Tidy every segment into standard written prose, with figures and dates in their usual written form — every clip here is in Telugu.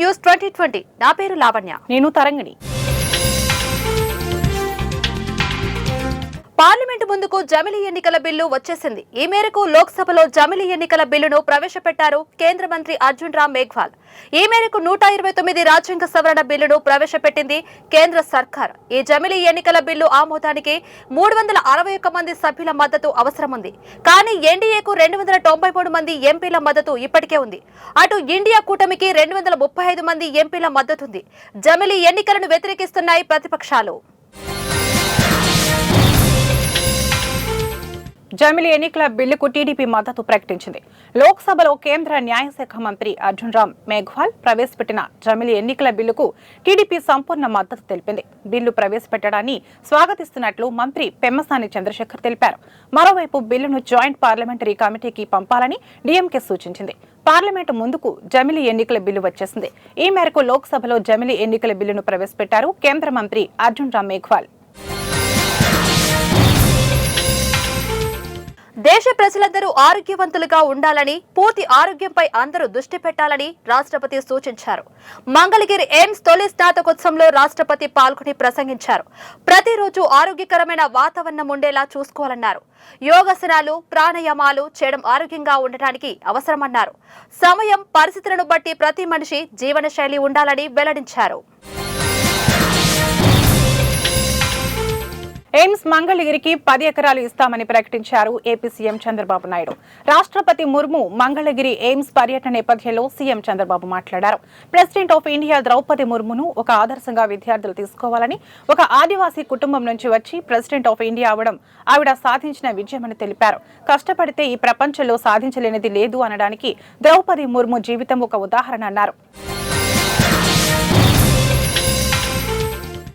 న్యూస్ 2020 నా పేరు లావణ్య. నేను తరంగిణి. పార్లమెంటు ముందుకు జమిలీ ఎన్నికల బిల్లు వచ్చేసింది. ఈ మేరకు లోక్సభలో జమిలీ ఎన్నికల బిల్లును ప్రవేశపెట్టారు కేంద్ర మంత్రి అర్జున్ రామ్ మేఘ్వాల్. ఈ మేరకు 129 రాజ్యాంగ సవరణ బిల్లును ప్రవేశపెట్టింది కేంద్ర సర్కార్. ఈ జమిలీ ఎన్నికల బిల్లు ఆమోదానికి 361 మంది సభ్యుల మద్దతు అవసరం ఉంది. కానీ ఎన్డీఏకు 293 మంది ఎంపీల మద్దతు ఇప్పటికే ఉంది. అటు ఇండియా కూటమికి 235 మంది ఎంపీల మద్దతుంది. జమిలీ ఎన్నికలను వ్యతిరేకిస్తున్నాయి ప్రతిపక్షాలు. జమిలీ ఎన్నికల బిల్లుకు టీడీపీ మద్దతు ప్రకటించింది. లోక్సభలో కేంద్ర న్యాయశాఖ మంత్రి అర్జున్ రామ్ మేఘ్వాల్ ప్రవేశపెట్టిన జమిలీ ఎన్నికల బిల్లుకు టీడీపీ సంపూర్ణ మద్దతు తెలిపింది. బిల్లు ప్రవేశపెట్టడాన్ని స్వాగతిస్తున్నట్లు మంత్రి పెమ్మసాని చంద్రశేఖర్ తెలిపారు. మరోవైపు బిల్లును జాయింట్ పార్లమెంటరీ కమిటీకి పంపాలని డీఎంకే సూచించింది. పార్లమెంటు ముందుకు జమిలీ ఎన్నికల బిల్లు వచ్చేసింది. ఈ మేరకు లోక్సభలో జమిలీ ఎన్నికల బిల్లును ప్రవేశపెట్టారు కేంద్ర మంత్రి అర్జున్ రామ్ మేఘ్వాల్. దేశ ప్రజలందరూ ఆరోగ్యవంతులుగా ఉండాలని, పూర్తి ఆరోగ్యంపై అందరూ దృష్టి పెట్టాలని రాష్ట్రపతి సూచించారు. మంగళగిరి ఎయిమ్స్ తొలి స్నాతకోత్సవంలో రాష్ట్రపతి పాల్గొని ప్రసంగించారు. ప్రతిరోజు ఆరోగ్యకరమైన వాతావరణం ఉండేలా చూసుకోవాలన్నారు. యోగాసనాలు, ప్రాణాయామాలు చేయడం ఆరోగ్యంగా ఉండటానికి అవసరమన్నారు. సమయం, పరిస్థితులను బట్టి ప్రతి మనిషి జీవనశైలి ఉండాలని వెల్లడించారు. ఎయిమ్స్ మంగళగిరికి 10 ఎకరాలు ఇస్తామని ప్రకటించారు ఏపీ సీఎం చంద్రబాబు నాయుడు. రాష్ట్రపతి ముర్ము మంగళగిరి ఎయిమ్స్ పర్యటన నేపథ్యంలో సీఎం చంద్రబాబు మాట్లాడారు. ప్రెసిడెంట్ ఆఫ్ ఇండియా ద్రౌపది ముర్మును ఒక ఆదర్శంగా విద్యార్థులు తీసుకోవాలని, ఒక ఆదివాసీ కుటుంబం నుంచి వచ్చి ప్రెసిడెంట్ ఆఫ్ ఇండియా అవడం ఆవిడ సాధించిన విజయమని తెలిపారు. కష్టపడితే ఈ ప్రపంచంలో సాధించలేనిది లేదు అనడానికి ద్రౌపది ముర్ము జీవితం ఒక ఉదాహరణ అన్నారు.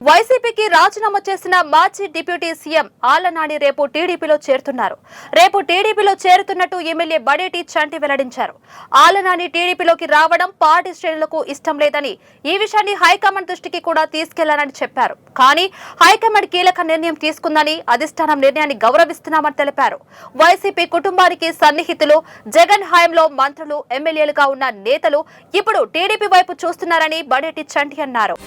వైసీపీకి రాజీనామా చేసిన మాజీ డిప్యూటీ సీఎం ఆళ్లనాని రేపు టీడీపీలో చేరుతున్నారు. రేపు టీడీపీలో చేరుతున్నట్టు ఎమ్మెల్యే బడేటి చంటి వెల్లడించారు. ఆళ్లనాని టీడీపీలోకి రావడం పార్టీ శ్రేణులకు ఇష్టం లేదని, ఈ విషయాన్ని హైకమాండ్ దృష్టికి కూడా తీసుకెళ్లాలని చెప్పారు. కానీ హైకమాండ్ కీలక నిర్ణయం తీసుకుందని, అధిష్టానం నిర్ణయాన్ని గౌరవిస్తున్నామని తెలిపారు. వైసీపీ కుటుంబానికి సన్నిహితులు, జగన్ హయాంలో మంత్రులు, ఎమ్మెల్యేలుగా ఉన్న నేతలు ఇప్పుడు టీడీపీ వైపు చూస్తున్నారని బడేటి చంటి అన్నారు.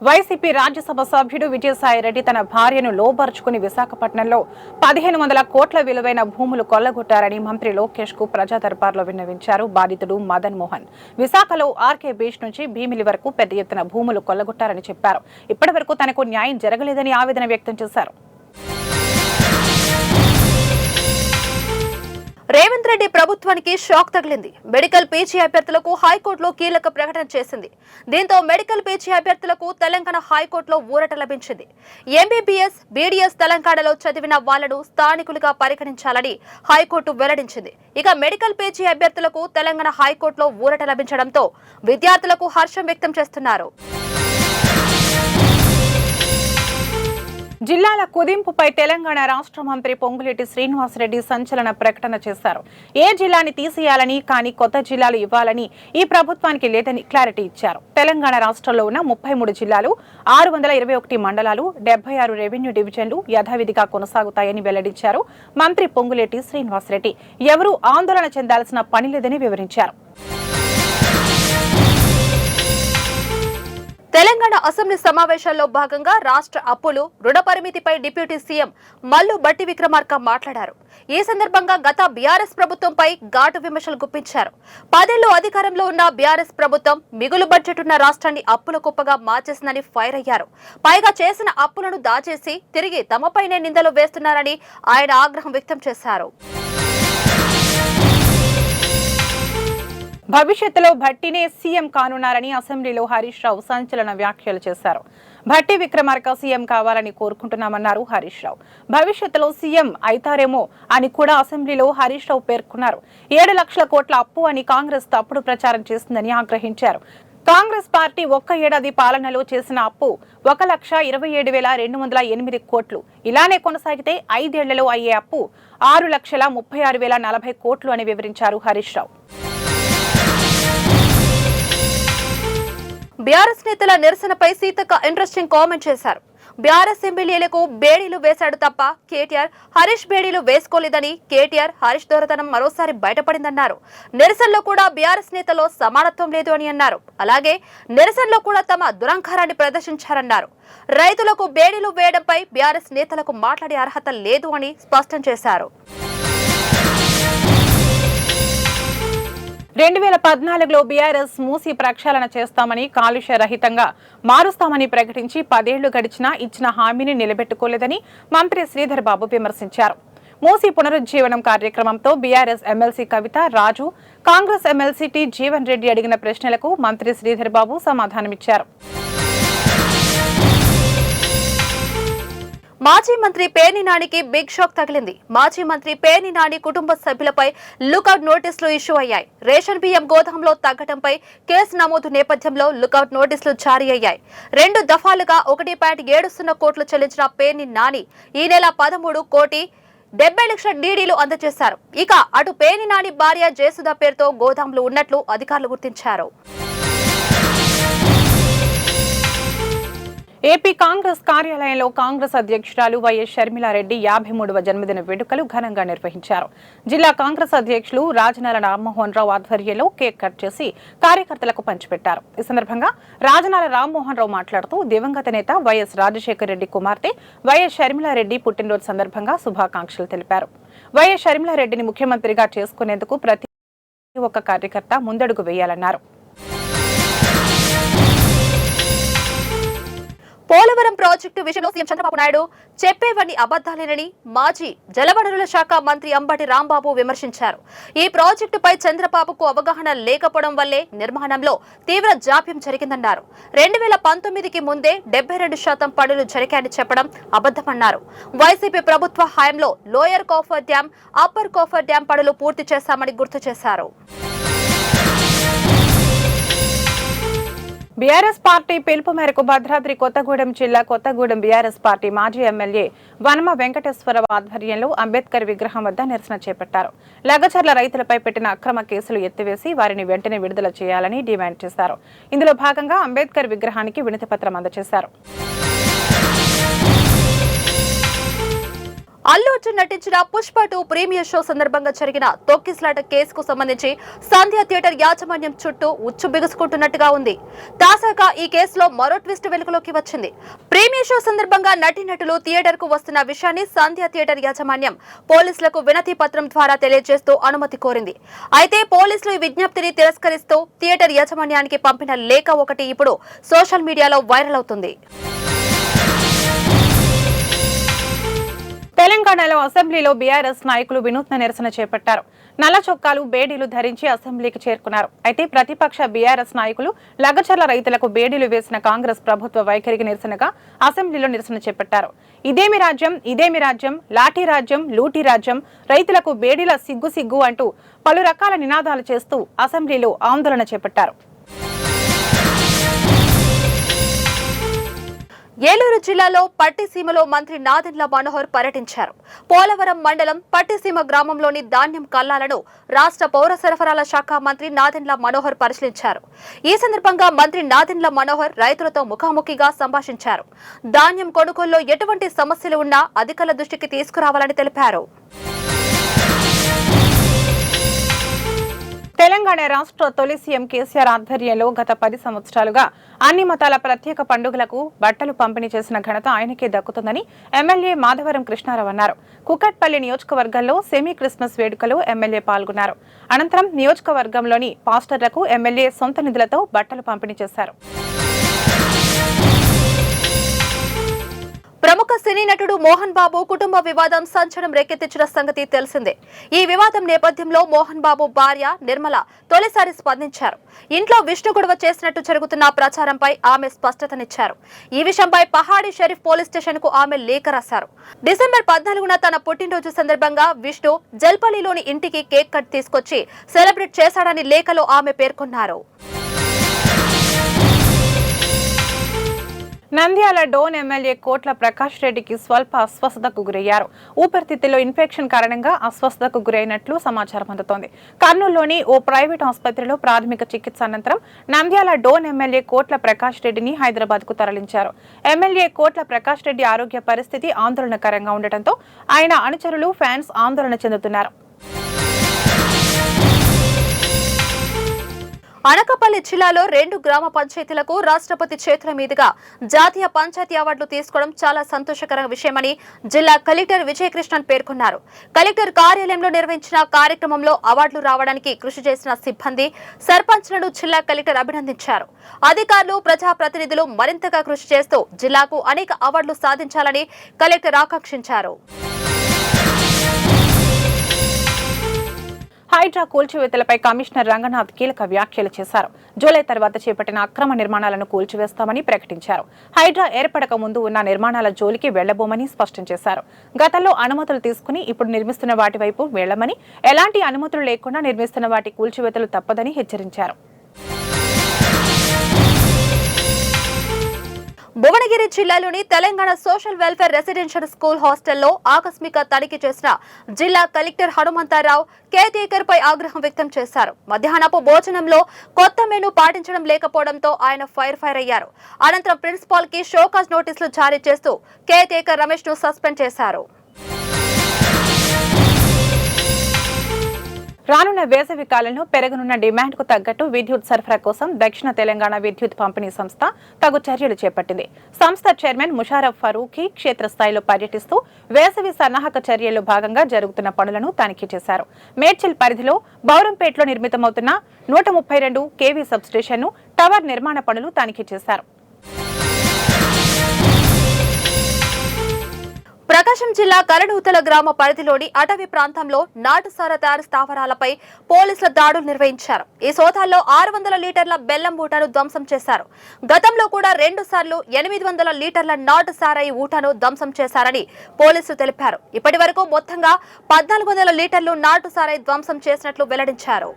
వైసీపీ రాజ్యసభ సభ్యుడు విజయసాయిరెడ్డి తన భార్యను లోబర్చుకుని విశాఖపట్నంలో 1500 కోట్ల విలువైన భూములు కొల్లగొట్టారని మంత్రి లోకేష్ కు ప్రజా దర్బార్లో విన్నవించారు. బాధితుడు మదన్ మోహన్ విశాఖలో ఆర్కే బీచ్ నుంచి భీమిలి వరకు పెద్ద ఎత్తున భూములు కొల్లగొట్టారని చెప్పారు. ఇప్పటి వరకు తనకు న్యాయం జరగలేదని ఆవేదన వ్యక్తం చేశారు. రేవంత్ రెడ్డి ప్రభుత్వానికి షాక్ తగిలింది. మెడికల్ పీజీ అభ్యర్థులకు హైకోర్టులో కీలక ప్రకటన చేసింది. దీంతో మెడికల్ పీజీ అభ్యర్థులకు తెలంగాణ హైకోర్టులో ఊరట లభించింది. ఎంబీబీఎస్, బీడీఎస్ తెలంగాణలో చదివిన వాళ్లను స్థానికులుగా పరిగణించాలని హైకోర్టు వెల్లడించింది. ఇక మెడికల్ పీజీ అభ్యర్థులకు తెలంగాణ హైకోర్టులో ఊరట లభించడంతో విద్యార్థులకు హర్షం వ్యక్తం చేస్తున్నారు. జిల్లాల కుదింపుపై తెలంగాణ రాష్ట్ర మంత్రి పొంగులేటి శ్రీనివాసరెడ్డి సంచలన ప్రకటన చేశారు. ఏ జిల్లాని తీసేయాలని, కానీ కొత్త జిల్లాలు ఇవ్వాలని ఈ ప్రభుత్వానికి లేదని క్లారిటీ ఇచ్చారు. తెలంగాణ రాష్ట్రంలో ఉన్న 33 జిల్లాలు, 621 మండలాలు, 76 రెవెన్యూ డివిజన్లు యథావిధిగా కొనసాగుతాయని వెల్లడించారు మంత్రి పొంగులేటి శ్రీనివాసరెడ్డి. ఎవరూ ఆందోళన చెందాల్సిన పని లేదని వివరించారు. తెలంగాణ అసెంబ్లీ సమావేశాల్లో భాగంగా రాష్ట్ర అప్పులు, రుణ పరిమితిపై డిప్యూటీ సీఎం మల్లు బట్టి విక్రమార్క మాట్లాడారు. ఈ సందర్భంగా గత బీఆర్ఎస్ ప్రభుత్వంపై ఘాటు విమర్శలు గుప్పించారు. 10 ఏళ్లు అధికారంలో ఉన్న బీఆర్ఎస్ ప్రభుత్వం మిగులు బడ్జెట్ ఉన్న రాష్ట్రాన్ని అప్పుల కుప్పగా మార్చేసిందని ఫైర్ అయ్యారు. పైగా చేసిన అప్పులను దాచేసి తిరిగి తమపైనే నిందలు వేస్తున్నారని ఆయన ఆగ్రహం వ్యక్తం చేశారు. భవిష్యత్తులో భట్టినే సీఎం కానున్నారని అసెంబ్లీలో హరీష్ రావు సంచలన వ్యాఖ్యలు చేశారు. భట్టి విక్రమార్క సీఎం కావాలని కోరుకుంటున్నామన్నారు హరీష్ రావు. భవిష్యత్తులో సీఎం అయితారేమో అని కూడా అసెంబ్లీలో హరీష్ రావు పేర్కొన్నారు. 7 లక్షల కోట్ల అప్పు అని కాంగ్రెస్ తప్పుడు ప్రచారం చేస్తుందని ఆగ్రహించారు. కాంగ్రెస్ పార్టీ ఒక్క ఏడాది పాలనలో చేసిన అప్పు 1,27,208 కోట్లు. ఇలానే కొనసాగితే 5 ఏళ్లలో అయ్యే అప్పు 6,36,040 కోట్లు అని వివరించారు హరీష్ రావు. బీఆర్ఎస్ నేతల నిరసనపై సీతక్క ఇంట్రెస్టింగ్ కామెంట్ చేశారు. బీఆర్ఎస్ ఎమ్మెల్యేలకు బేడీలు వేశాడు తప్ప కేటీఆర్ హరీష్ బేడీలు వేసుకోలేదని, కేటీఆర్ హరీష్ దొరతనం మరోసారి బయటపడిందన్నారు. నిరసనలో కూడా బీఆర్ఎస్ నేతలో సమానత్వం లేదు అని అన్నారు. అలాగే నిరసనలో కూడా తమ దురంకారాన్ని ప్రదర్శించారన్నారు. రైతులకు బేడీలు వేయడంపై బీఆర్ఎస్ నేతలకు మాట్లాడే అర్హత లేదు అని స్పష్టం చేశారు. 2014లో బీఆర్ఎస్ మూసి ప్రక్షాళన చేస్తామని, కాలుష్య రహితంగా మారుస్తామని ప్రకటించి 10 ఏళ్లు గడిచినా ఇచ్చిన హామీని నిలబెట్టుకోలేదని మంత్రి శ్రీధర్ బాబు విమర్శించారు. మూసి పునరుజ్జీవనం కార్యక్రమంతో బీఆర్ఎస్ ఎమ్మెల్సీ కవిత, రాజు, కాంగ్రెస్ ఎమ్మెల్సీ టి జీవన్ రెడ్డి అడిగిన ప్రశ్నలకు మంత్రి శ్రీధర్ బాబు సమాధానమిచ్చారు. మాజీ మంత్రి పేర్ని నానికి బిగ్ షాక్ తగిలింది. మాజీ మంత్రి పేర్ని నాని కుటుంబ సభ్యులపై లుకౌట్ నోటీసులు ఇష్యూ అయ్యాయి. రేషన్ బియ్యం గోదాంలో తగ్గడంపై కేసు నమోదు నేపథ్యంలో లుకౌట్ నోటీసులు జారీ అయ్యాయి. 2 దఫాలుగా 1.70 కోట్లు చెల్లించిన పేర్ని నాని ఈ నెల 13 కోటి 70 లక్షల డీడీలు అందజేశారు. ఇక అటు పేర్ని నాని భార్య జయసుధ పేరుతో గోదాంలు ఉన్నట్లు అధికారులు గుర్తించారు. ఏపీ కాంగ్రెస్ కార్యాలయంలో కాంగ్రెస్ అధ్యక్షురాలు వైఎస్ షర్మిలారెడ్డి 53వ జన్మదిన వేడుకలు ఘనంగా నిర్వహించారు. జిల్లా కాంగ్రెస్ అధ్యక్షులు రాజనాల రామ్మోహన్ రావు ఆధ్వర్యంలో కేక్ కట్ చేసి కార్యకర్తలకు పంచిపెట్టారు. ఈ సందర్భంగా రాజనాల రామ్మోహన్ రావు మాట్లాడుతూ దివంగత నేత వైఎస్ రాజశేఖర రెడ్డి కుమార్తె వైఎస్ షర్మిలారెడ్డి పుట్టినరోజు సందర్భంగా శుభాకాంక్షలు తెలిపారు. వైఎస్ షర్మిలారెడ్డిని ముఖ్యమంత్రిగా చేసుకునేందుకు ప్రతి ఒక్క కార్యకర్త ముందడుగు వేయాలన్నారు. పోలవరం ప్రాజెక్టు విషయంలో సీఎం చంద్రబాబు నాయుడు చెప్పేవన్నీ అబద్దాలేనని మాజీ జలవనరుల శాఖ మంత్రి అంబటి రాంబాబు విమర్శించారు. ఈ ప్రాజెక్టుపై చంద్రబాబుకు అవగాహన లేకపోవడం వల్లే నిర్మాణంలో తీవ్ర జాప్యం జరిగిందన్నారు. 2019కి ముందే 72% పనులు జరిగాయని చెప్పడం అబద్దమన్నారు. వైసీపీ ప్రభుత్వ హయాంలో lower coffer dam, upper coffer dam పనులు పూర్తి చేశామని గుర్తు చేశారు. బీఆర్ఎస్ పార్టీ పిలుపు మేరకు భద్రాద్రి కొత్తగూడెం జిల్లా కొత్తగూడెం బీఆర్ఎస్ పార్టీ మాజీ ఎమ్మెల్యే వనమ వెంకటేశ్వరరావు ఆధ్వర్యంలో అంబేద్కర్ విగ్రహం వద్ద నిరసన చేపట్టారు. లగచర్ల రైతులపై పెట్టిన అక్రమ కేసులు ఎత్తివేసి వారిని వెంటనే విడుదల చేయాలని డిమాండ్ చేశారు. ఇందులో భాగంగా అంబేద్కర్ విగ్రహానికి వినతిపత్రం అందజేశారు. అల్లు అర్జున్ నటించిన పుష్ప 2 ప్రీమియర్ షో సందర్భంగా జరిగిన తొక్కిసలాట కేసుకు సంబంధించి సంధ్య థియేటర్ యాజమాన్యం చుట్టూ ఉచ్చు బిగుసుకుంటున్నట్టుగా ఉంది. తాజాగా ఈ కేసులో మరో ట్విస్ట్ వెలుగులోకి వచ్చింది. ప్రీమియర్ షో సందర్భంగా నటీనటులు థియేటర్ కు వస్తున్న విషయాన్ని సంధ్య థియేటర్ యాజమాన్యం పోలీసులకు వినతి పత్రం ద్వారా తెలియజేస్తూ అనుమతి కోరింది. అయితే పోలీసులు ఈ విజ్ఞప్తిని తిరస్కరిస్తూ థియేటర్ యాజమాన్యానికి పంపిన లేఖ ఒకటి ఇప్పుడు సోషల్ మీడియాలో వైరల్ అవుతుంది. తెలంగాణలో అసెంబ్లీలో బీఆర్ఎస్ నాయకులు వినూత్న నిరసన చేపట్టారు. నల్ల చొక్కాలు, బేడీలు ధరించి అసెంబ్లీకి చేరుకున్నారు. అయితే ప్రతిపక్ష బీఆర్ఎస్ నాయకులు లగచర్ల రైతులకు బేడీలు వేసిన కాంగ్రెస్ ప్రభుత్వ వైఖరికి నిరసనగా అసెంబ్లీలో నిరసన చేపట్టారు. ఇదేమి రాజ్యం, ఇదేమి రాజ్యం, లాఠీ రాజ్యం, లూటీ రాజ్యం, రైతులకు బేడీల సిగ్గు సిగ్గు అంటూ పలు రకాల నినాదాలు చేస్తూ అసెంబ్లీలో ఆందోళన చేపట్టారు. ఏలూరు జిల్లాలో పట్టిసీమలో మంత్రి నాదెండ్ల మనోహర్ పర్యటించారు. పోలవరం మండలం పట్టిసీమ గ్రామంలోని ధాన్యం కల్లాలను రాష్ట్ర పౌర సరఫరాల శాఖ మంత్రి నాదెండ్ల మనోహర్ పరిశీలించారు. ఈ సందర్భంగా మంత్రి నాదెండ్ల మనోహర్ రైతులతో ముఖాముఖిగా సంభాషించారు. ధాన్యం కొనుగోలులో ఎటువంటి సమస్యలు ఉన్నా అధికారుల దృష్టికి తీసుకురావాలని తెలిపారు. తెలంగాణ రాష్ట్ర తొలి సీఎం కేసీఆర్ ఆధ్వర్యంలో గత 10 సంవత్సరాలుగా అన్ని మతాల ప్రత్యేక పండుగలకు బట్టలు పంపిణీ చేసిన ఘనత ఆయనకే దక్కుతుందని ఎమ్మెల్యే మాధవరం కృష్ణారావు అన్నారు. కుకట్పల్లి నియోజకవర్గంలో సెమీ క్రిస్మస్ వేడుకలో ఎమ్మెల్యే పాల్గొన్నారు. అనంతరం నియోజకవర్గంలోని పాస్టర్లకు ఎమ్మెల్యే సొంత నిధులతో బట్టలు పంపిణీ చేశారు. ప్రముఖ సినీ నటుడు మోహన్ బాబు కుటుంబ వివాదం సంచలనం రేకెత్తించిన సంగతి తెలిసిందే. ఈ వివాదం నేపథ్యంలో మోహన్ బాబు భార్య నిర్మల తొలిసారి స్పందించారు. ఇంట్లో విష్ణు గొడవ చేసినట్టు జరుగుతున్న ప్రచారంపై ఆమె స్పష్టతనిచ్చారు. ఈ విషయంపై పహాడీ షరీఫ్ పోలీస్ స్టేషన్ కు ఆమె లేఖ రాశారు. డిసెంబర్ 14న తన పుట్టినరోజు సందర్భంగా విష్ణు జల్పల్లిలోని ఇంటికి కేక్ కట్ తీసుకొచ్చి సెలబ్రేట్ చేశాడని లేఖలో ఆమె పేర్కొన్నారు. నంద్యాల డోన్ ఎమ్మెల్యే కోట్ల ప్రకాష్ రెడ్డికి స్వల్ప అస్వస్థతకు గురయ్యారు. ఊపిరితిత్తులో ఇన్ఫెక్షన్ కారణంగా అస్వస్థతకు గురైనట్లు సమాచారం అందుతోంది. కర్నూలులోని ఓ ప్రైవేట్ ఆసుపత్రిలో ప్రాథమిక చికిత్స అనంతరం నంద్యాల డోన్ ఎమ్మెల్యే కోట్ల ప్రకాష్ రెడ్డిని హైదరాబాద్ కు తరలించారు. ఎమ్మెల్యే కోట్ల ప్రకాష్ రెడ్డి ఆరోగ్య పరిస్థితి ఆందోళనకరంగా ఉండటంతో ఆయన అనుచరులు, ఫ్యాన్స్ ఆందోళన చెందుతున్నారు. అనకాపల్లి జిల్లాలో 2 గ్రామ పంచాయతీలకు రాష్ట్రపతి చేతుల మీదుగా జాతీయ పంచాయతీ అవార్డులు తీసుకోవడం చాలా సంతోషకర విషయమని జిల్లా కలెక్టర్ విజయకృష్ణన్ పేర్కొన్నారు. కలెక్టర్ కార్యాలయంలో నిర్వహించిన కార్యక్రమంలో అవార్డులు రావడానికి కృషి చేసిన సిబ్బంది, సర్పంచ్లను జిల్లా కలెక్టర్ అభినందించారు. అధికారులు, ప్రజాప్రతినిధులు మరింతగా కృషి చేస్తూ జిల్లాకు అనేక అవార్డులు సాధించాలని కలెక్టర్ ఆకాంక్షించారు. హైడ్రా కూల్చివేతలపై కమిషనర్ రంగనాథ్ కీలక వ్యాఖ్యలు చేశారు. జూలై తర్వాత చేపట్టిన అక్రమ నిర్మాణాలను కూల్చివేస్తామని ప్రకటించారు. హైడ్రా ఏర్పడక ముందు ఉన్న నిర్మాణాల జోలికి వెళ్లబోమని స్పష్టం చేశారు. గతంలో అనుమతులు తీసుకుని ఇప్పుడు నిర్మిస్తున్న వాటి వైపు వెళ్లమని, ఎలాంటి అనుమతులు లేకుండా నిర్మిస్తున్న వాటి కూల్చివేతలు తప్పదని హెచ్చరించారు. భువనగిరి జిల్లాలోని Telangana social welfare residential school హాస్టల్లో ఆకస్మిక తనిఖీ చేసిన జిల్లా కలెక్టర్ హనుమంతరావు కేర్ పై ఆగ్రహం వ్యక్తం చేశారు. మధ్యాహ్నపు భోజనంలో కొత్త మెనూ పాటించడం లేకపోవడంతో ఆయన ఫైర్ అయ్యారు. అనంతరం ప్రిన్సిపాల్ కి షోకాజ్ నోటీసులు జారీ చేస్తూ కేర్ రమేష్ ను సస్పెండ్ చేశారు. రానున్న వేసవి కాలంలో పెరగనున్న డిమాండ్కు తగ్గట్టు విద్యుత్ సరఫరా కోసం దక్షిణ తెలంగాణ విద్యుత్ పంపిణీ సంస్థ తగు చర్యలు చేపట్టింది. సంస్థ చైర్మన్ ముషారఫ్ ఫరూఖీ క్షేత్రస్థాయిలో పర్యటిస్తూ వేసవి సన్నాహక చర్యల్లో భాగంగా జరుగుతున్న పనులను తనిఖీ చేశారు. మేడ్చల్ పరిధిలో బౌరంపేటలో నిర్మితమవుతున్న 132 kV సబ్స్టేషన్ను, టవర్ నిర్మాణ పనులు తనిఖీ చేశారు. ప్రకాశం జిల్లా కరడూతల గ్రామ పరిధిలోని అటవీ ప్రాంతంలో నాటుసారా తయారు స్థావరాలపై పోలీసుల దాడులు నిర్వహించారు. ఈ సోదాల్లో 600 లీటర్ల బెల్లం ఊటను ధ్వంసం చేశారు. గతంలో కూడా 2 సార్లు 800 లీటర్ల నాటు సారాయి ఊటను ధ్వంసం చేశారని పోలీసులు తెలిపారు. ఇప్పటి వరకు మొత్తంగా 1400 లీటర్లు నాటు సారాయి ధ్వంసం చేసినట్లు వెల్లడించారు.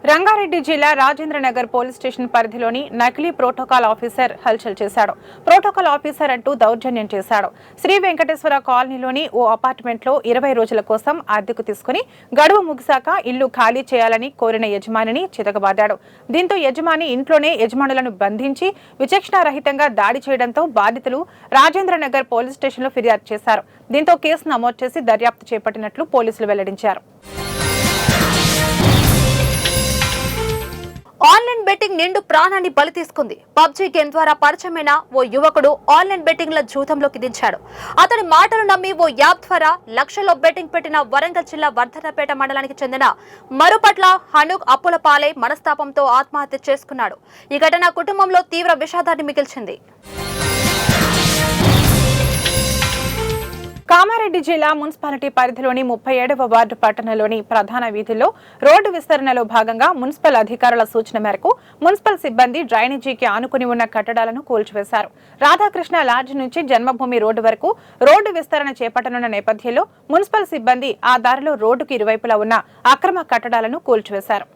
రంగారెడ్డి జిల్లా రాజేంద్రనగర్ పోలీస్ స్టేషన్ పరిధిలోని నకిలీ ప్రోటోకాల్ ఆఫీసర్ హల్చల్ చేశాడు. ప్రోటోకాల్ ఆఫీసర్ అంటూ దౌర్జన్యం చేశాడు. శ్రీ వెంకటేశ్వర కాలనీలోని ఓ అపార్ట్మెంట్లో 20 రోజుల కోసం అద్దెకు తీసుకుని గడువు ముగిశాక ఇల్లు ఖాళీ చేయాలని కోరిన యజమానిని చితకబాదాడు. దీంతో యజమాని ఇంట్లోనే యజమానులను బంధించి విచక్షణారహితంగా దాడి చేయడంతో బాధితులు రాజేంద్రనగర్ పోలీస్ స్టేషన్లో ఫిర్యాదు చేశారు. దీంతో కేసు నమోదు చేసి దర్యాప్తు చేపట్టినట్లు పోలీసులు వెల్లడించారు. ఆన్లైన్ బెట్టింగ్ నిండు ప్రాణాన్ని బలి తీసుకుంది. పబ్జీ గేమ్ ద్వారా పరిచయమైన ఓ యువకుడు ఆన్లైన్ బెట్టింగ్ల జూతంలోకి దించాడు. అతని మాటలు నమ్మి ఓ యాప్ ద్వారా లక్షల్లో బెట్టింగ్ పెట్టిన వరంగల్ జిల్లా వర్ధన్నపేట మండలానికి చెందిన మరుపట్ల హనుక్ అప్పుల పాలై మనస్తాపంతో ఆత్మహత్య చేసుకున్నాడు. ఈ ఘటన కుటుంబంలో తీవ్ర విషాదాన్ని మిగిల్చింది. కామారెడ్డి జిల్లా మున్సిపాలిటీ పరిధిలోని 37వ వార్డు పట్టణంలోని ప్రధాన వీధుల్లో రోడ్డు విస్తరణలో భాగంగా మున్సిపల్ అధికారుల సూచన మేరకు మున్సిపల్ సిబ్బంది డ్రైనేజీకి ఆనుకుని ఉన్న కట్టడాలను కూల్చివేశారు. రాధాకృష్ణ లాడ్జ్ నుంచి జన్మభూమి రోడ్డు వరకు రోడ్డు విస్తరణ చేపట్టనున్న నేపథ్యంలో మున్సిపల్ సిబ్బంది ఆ దారిలో రోడ్డుకు ఇరువైపులా ఉన్న అక్రమ కట్టడాలను కూల్చివేశారు.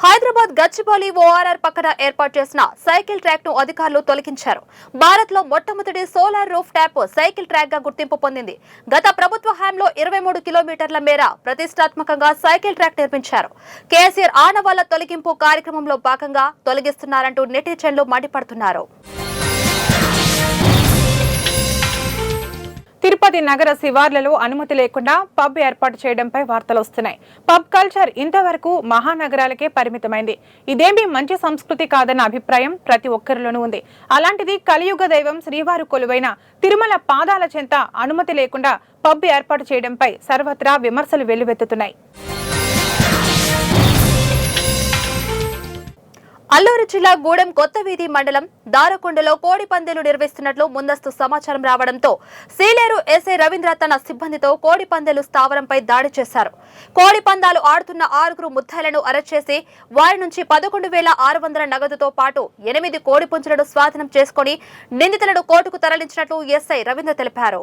హైదరాబాద్ గచ్చిబౌలి ఓఆర్ఆర్ పక్కన ఏర్పాటు చేసిన సైకిల్ ట్రాక్ ను అధికారులు తొలగించారు. భారత్ లో మొట్టమొదటి solar roof top cycle track గా గుర్తింపు పొందింది. గత ప్రభుత్వ హయాంలో 23 కిలోమీటర్ల మేర ప్రతిష్టాత్మకంగా సైకిల్ ట్రాక్ నిర్మించారు. కేసీఆర్ ఆనవాళ్ల తొలగింపు కార్యక్రమంలో భాగంగా తొలగిస్తున్నారంటూ నెటిజన్లు మండిపడుతున్నారు. తిరుపతి నగర శివార్లలో అనుమతి లేకుండా పబ్ ఏర్పాటు చేయడంపై వార్తలు వస్తున్నాయి. పబ్ కల్చర్ ఇంతవరకు మహానగరాలకే పరిమితమైంది. ఇదేమీ మంచి సంస్కృతి కాదన్న అభిప్రాయం ప్రతి ఒక్కరిలోనూ ఉంది. అలాంటిది కలియుగ దైవం శ్రీవారు కొలువైన తిరుమల పాదాల చెంత అనుమతి లేకుండా పబ్ ఏర్పాటు చేయడంపై సర్వత్రా విమర్శలు వెల్లువెత్తుతున్నాయి. అల్లూరు జిల్లా గూడెం కొత్త వీధి మండలం దారకొండలో కోడి పందేలు నిర్వహిస్తున్నట్లు ముందస్తు సమాచారం రావడంతో సీలేరు ఎస్ఐ రవీంద్ర తన సిబ్బందితో కోడి పందేలు స్థావరంపై దాడి చేశారు. కోడి పందాలు ఆడుతున్న 6 ముద్దాయిలను అరెస్ట్ చేసి వారి నుంచి 11,600 నగదుతో పాటు 8 కోడి పుంజులను స్వాధీనం చేసుకుని నిందితులను కోర్టుకు తరలించినట్లు ఎస్ఐ రవీంద్ర తెలిపారు.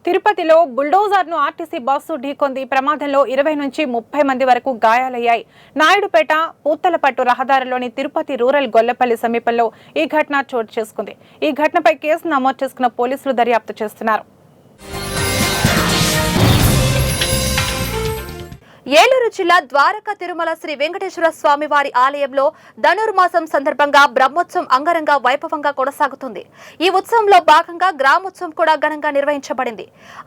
తిరుపతిలో బుల్డోజర్ను ఆర్టీసీ బస్సు ఢీకొంది. ప్రమాదంలో 20 నుంచి 30 మంది వరకు గాయాలయ్యాయి. నాయుడుపేట పూతలపట్టు రహదారిలోని తిరుపతి రూరల్ గొల్లపల్లి సమీపంలో ఈ ఘటన చోటు చేసుకుంది. ఈ ఘటనపై కేసు నమోదు చేసుకున్న పోలీసులు దర్యాప్తు చేస్తున్నారు. ఏలూరు జిల్లా ద్వారకా తిరుమల శ్రీ వెంకటేశ్వర స్వామి వారి ఆలయంలో ధనుర్మాసం సందర్భంగా బ్రహ్మోత్సవం అంగరంగ వైభవంగా కొనసాగుతుంది. ఈ ఉత్సవంలో భాగంగా గ్రామోత్సవం కూడా ఘనంగా నిర్వహించబడింది.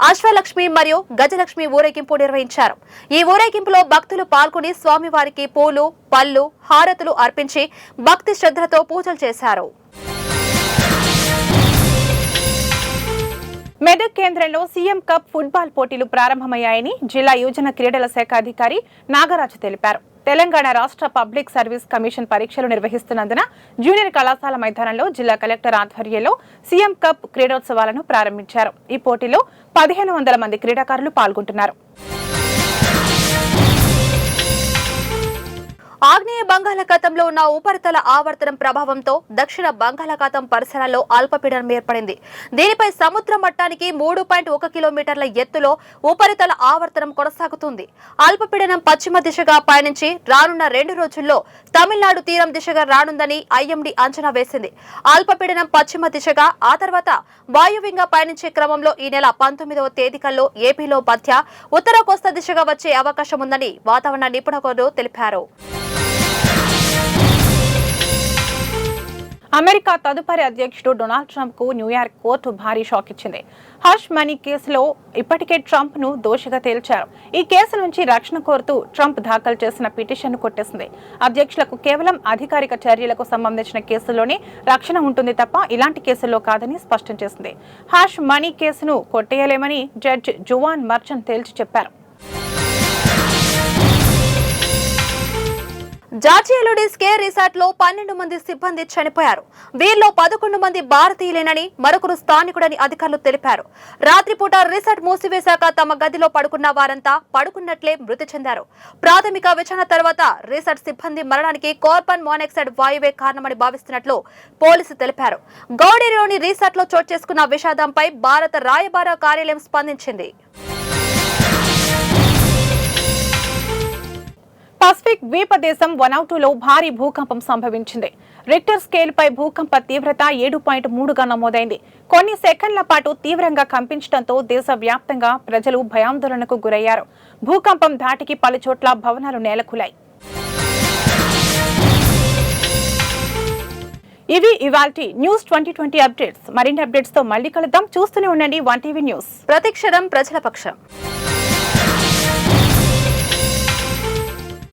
అశ్వలక్ష్మి మరియు గజలక్ష్మి ఊరేగింపు నిర్వహించారు. ఈ ఊరేగింపులో భక్తులు పాల్గొని స్వామివారికి పూలు, పళ్ళు, హారతులు అర్పించి భక్తి శ్రద్ధలతో పూజలు చేశారు. మెదక్ కేంద్రంలో సీఎం కప్ ఫుట్బాల్ పోటీలు ప్రారంభమయ్యాయని జిల్లా యువజన క్రీడల శాఖ అధికారి నాగరాజు తెలిపారు. తెలంగాణ రాష్ట్ర పబ్లిక్ సర్వీస్ కమిషన్ పరీక్షలు నిర్వహిస్తున్నందున జూనియర్ కళాశాల మైదానంలో జిల్లా కలెక్టర్ ఆధ్వర్యంలో సీఎం కప్ క్రీడోత్సవాలను ప్రారంభించారు. ఈ పోటీలో 1500 మంది క్రీడాకారులు పాల్గొంటున్నారు. ఆగ్నేయ బంగాళాఖాతంలో ఉన్న ఉపరితల ఆవర్తనం ప్రభావంతో దక్షిణ బంగాళాఖాతం పరిసరాల్లో అల్పపీడనం ఏర్పడింది. దీనిపై సముద్ర మట్టానికి 3.1 కిలోమీటర్ల ఎత్తులో ఉపరితల ఆవర్తనం కొనసాగుతుంది. అల్పపీడనం పశ్చిమ దిశగా పయనించి రానున్న 2 రోజుల్లో తమిళనాడు తీరం దిశగా రానుందని ఐఎండీ అంచనా వేసింది. అల్పపీడనం పశ్చిమ దిశగా ఆ తర్వాత వాయువ్యంగా పయనించే క్రమంలో ఈ నెల 19వ తేదీకల్లో ఏపీలో మధ్య ఉత్తర కోస్తా దిశగా వచ్చే అవకాశం ఉందని వాతావరణ నిపుణులు తెలిపారు. అమెరికా తదుపరి అధ్యక్షుడు డొనాల్డ్ ట్రంప్ కు న్యూయార్క్ కోర్టు భారీ షాక్ ఇచ్చింది. హష్ మనీ కేసులో ఇప్పటికే ట్రంప్ ను దోషిగా తేల్చారు. ఈ కేసు నుంచి రక్షణ కోరుతూ ట్రంప్ దాఖలు చేసిన పిటిషన్ను కొట్టేసింది. అధ్యక్షులకు కేవలం అధికారిక చర్యలకు సంబంధించిన కేసుల్లోనే రక్షణ ఉంటుంది తప్ప ఇలాంటి కేసుల్లో కాదని స్పష్టం చేసింది. హష్ మనీ కేసును కొట్టేయలేమని జడ్జి జువాన్ మర్చంట్ తేల్చి చెప్పారు. జార్జియాలోని స్కే రిసార్ట్ లో 12 మంది సిబ్బంది చనిపోయారు. వీరిలో 11 మంది భారతీయులేనని మరొకరు స్థానికుడని అధికారులు తెలిపారు. రాత్రిపూట రిసార్ట్ మూసివేశాక తమ గదిలో పడుకున్న వారంతా పడుకున్నట్లే మృతి చెందారు. ప్రాథమిక విచారణ తర్వాత రిసార్ట్ సిబ్బంది మరణానికి కార్బన్ మోనాక్సైడ్ వాయువే కారణమని భావిస్తున్నట్లు పోలీసులు తెలిపారు. గౌడీలోని రిసార్ట్ లో చోటు చేసుకున్న విషాదంపై భారత రాయబార కార్యాలయం స్పందించింది. పసిఫిక్ ద్వీప దేశం వనౌటులో భారీ భూకంపం సంభవించింది. రిక్టర్ స్కేల్ పై భూకంప తీవ్రత 7.3గా నమోదైంది. కొన్ని సెకండ్ల పాటు తీవ్రంగా కంపించడంతో దేశవ్యాప్తంగా ప్రజలు భయాందోళనకు గురయ్యారు. భూకంపం ధాటికి పలుచోట్ల భవనాలు నేలకూలాయి. ఇవి ఇవాల్టి న్యూస్ 2020 అప్డేట్స్. మరిన్ని అప్డేట్స్ తో మళ్ళీ కలుద్దాం. చూస్తూనే ఉండండి 1TV న్యూస్. ప్రతిక్షణం ప్రజల పక్షం.